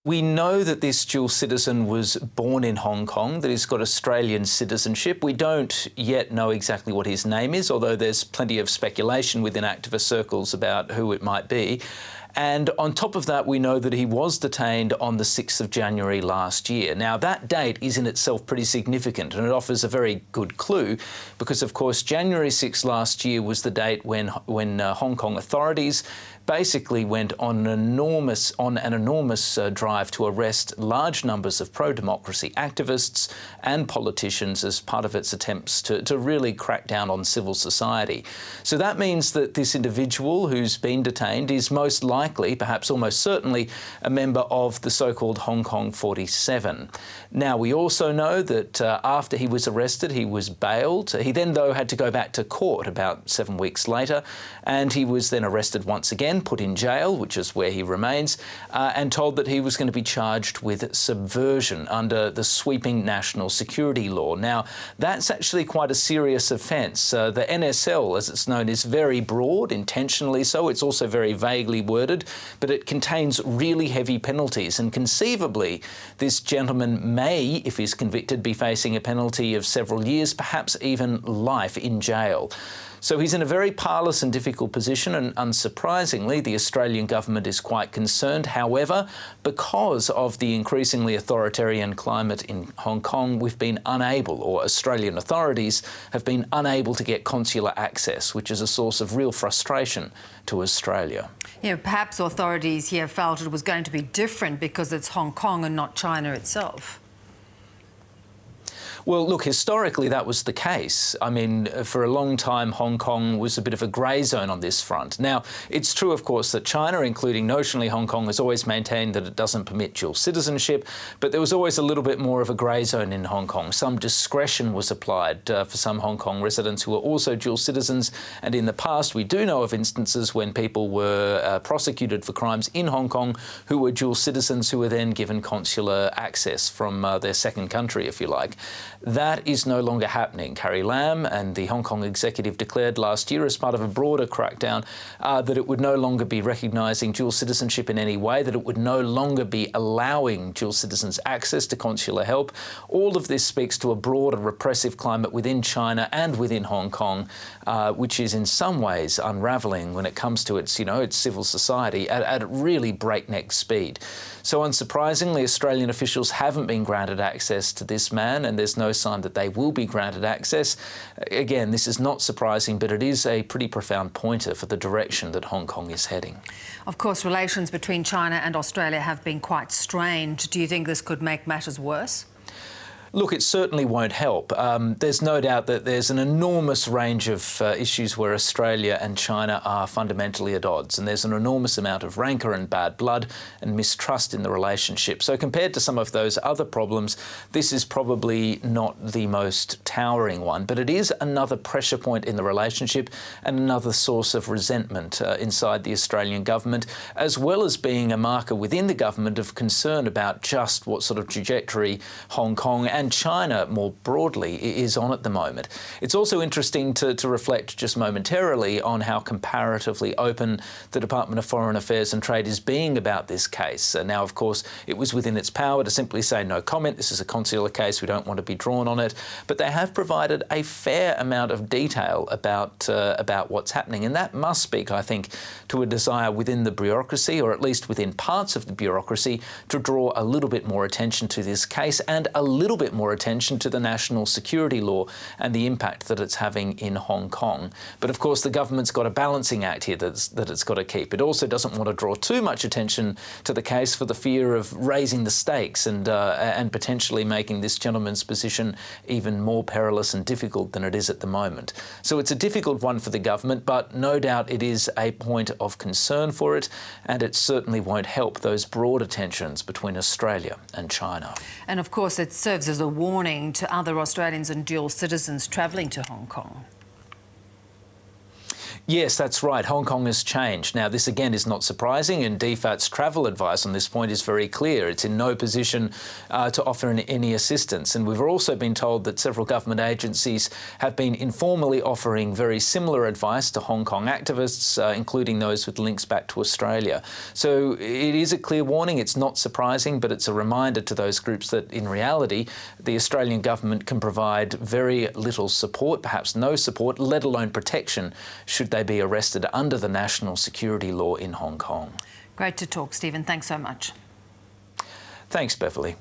We know that this dual citizen was born in Hong Kong, that he's got Australian citizenship. We don't yet know exactly what his name is, although there's plenty of speculation within activist circles about who it might be. And on top of that, we know that he was detained on the 6th of January last year. Now, that date is in itself pretty significant, and it offers a very good clue because, of course, January 6th last year was the date when Hong Kong authorities basically went on an enormous drive to arrest large numbers of pro-democracy activists and politicians as part of its attempts to really crack down on civil society. So that means that this individual who's been detained is most likely, perhaps almost certainly, a member of the so-called Hong Kong 47. Now, we also know that after he was arrested, he was bailed. He then, though, had to go back to court about 7 weeks later, and he was then arrested once again, put in jail, which is where he remains, and told that he was going to be charged with subversion under the sweeping national security law. Now, that's actually quite a serious offence. The NSL, as it's known, is very broad, intentionally so. It's also very vaguely worded, but it contains really heavy penalties, and conceivably this gentleman may, if he's convicted, be facing a penalty of several years, perhaps even life in jail. So he's in a very parlous and difficult position, and unsurprisingly, the Australian government is quite concerned. However, because of the increasingly authoritarian climate in Hong Kong, we've been unable, or Australian authorities have been unable to get consular access, which is a source of real frustration to Australia. Yeah, perhaps authorities here felt it was going to be different because it's Hong Kong and not China itself. Well, look, historically that was the case. I mean, for a long time, Hong Kong was a bit of a grey zone on this front. Now, it's true, of course, that China, including notionally Hong Kong, has always maintained that it doesn't permit dual citizenship, but there was always a little bit more of a grey zone in Hong Kong. Some discretion was applied for some Hong Kong residents who were also dual citizens, and in the past we do know of instances when people were prosecuted for crimes in Hong Kong who were dual citizens who were then given consular access from their second country, if you like. That is no longer happening. Carrie Lam and the Hong Kong executive declared last year, as part of a broader crackdown, that it would no longer be recognising dual citizenship in any way, that it would no longer be allowing dual citizens access to consular help. All of this speaks to a broader repressive climate within China and within Hong Kong, which is in some ways unravelling when it comes to its, its civil society at really breakneck speed. So unsurprisingly, Australian officials haven't been granted access to this man, and there's no sign that they will be granted access. Again, this is not surprising, but it is a pretty profound pointer for the direction that Hong Kong is heading. Of course, relations between China and Australia have been quite strained. Do you think this could make matters worse? Look, it certainly won't help. There's no doubt that there's an enormous range of issues where Australia and China are fundamentally at odds, and there's an enormous amount of rancour and bad blood and mistrust in the relationship. So compared to some of those other problems, this is probably not the most towering one, but it is another pressure point in the relationship and another source of resentment inside the Australian government, as well as being a marker within the government of concern about just what sort of trajectory Hong Kong and China more broadly is on at the moment. It's also interesting to reflect just momentarily on how comparatively open the Department of Foreign Affairs and Trade is being about this case. Now, of course, it was within its power to simply say no comment. This is a consular case. We don't want to be drawn on it. But they have provided a fair amount of detail about what's happening. And that must speak, I think, to a desire within the bureaucracy, or at least within parts of the bureaucracy, to draw a little bit more attention to this case and a little bit more attention to the national security law and the impact that it's having in Hong Kong. But of course, the government's got a balancing act here that it's got to keep. It also doesn't want to draw too much attention to the case for the fear of raising the stakes and potentially making this gentleman's position even more perilous and difficult than it is at the moment. So it's a difficult one for the government, but no doubt it is a point of concern for it, and it certainly won't help those broader tensions between Australia and China. And of course, it serves as a warning to other Australians and dual citizens travelling to Hong Kong. Yes, that's right. Hong Kong has changed. Now, this again is not surprising, and DFAT's travel advice on this point is very clear. It's in no position to offer any assistance. And we've also been told that several government agencies have been informally offering very similar advice to Hong Kong activists, including those with links back to Australia. So it is a clear warning. It's not surprising, but it's a reminder to those groups that in reality, the Australian government can provide very little support, perhaps no support, let alone protection, should they be arrested under the national security law in Hong Kong. Great to talk, Stephen. Thanks so much. Thanks, Beverly.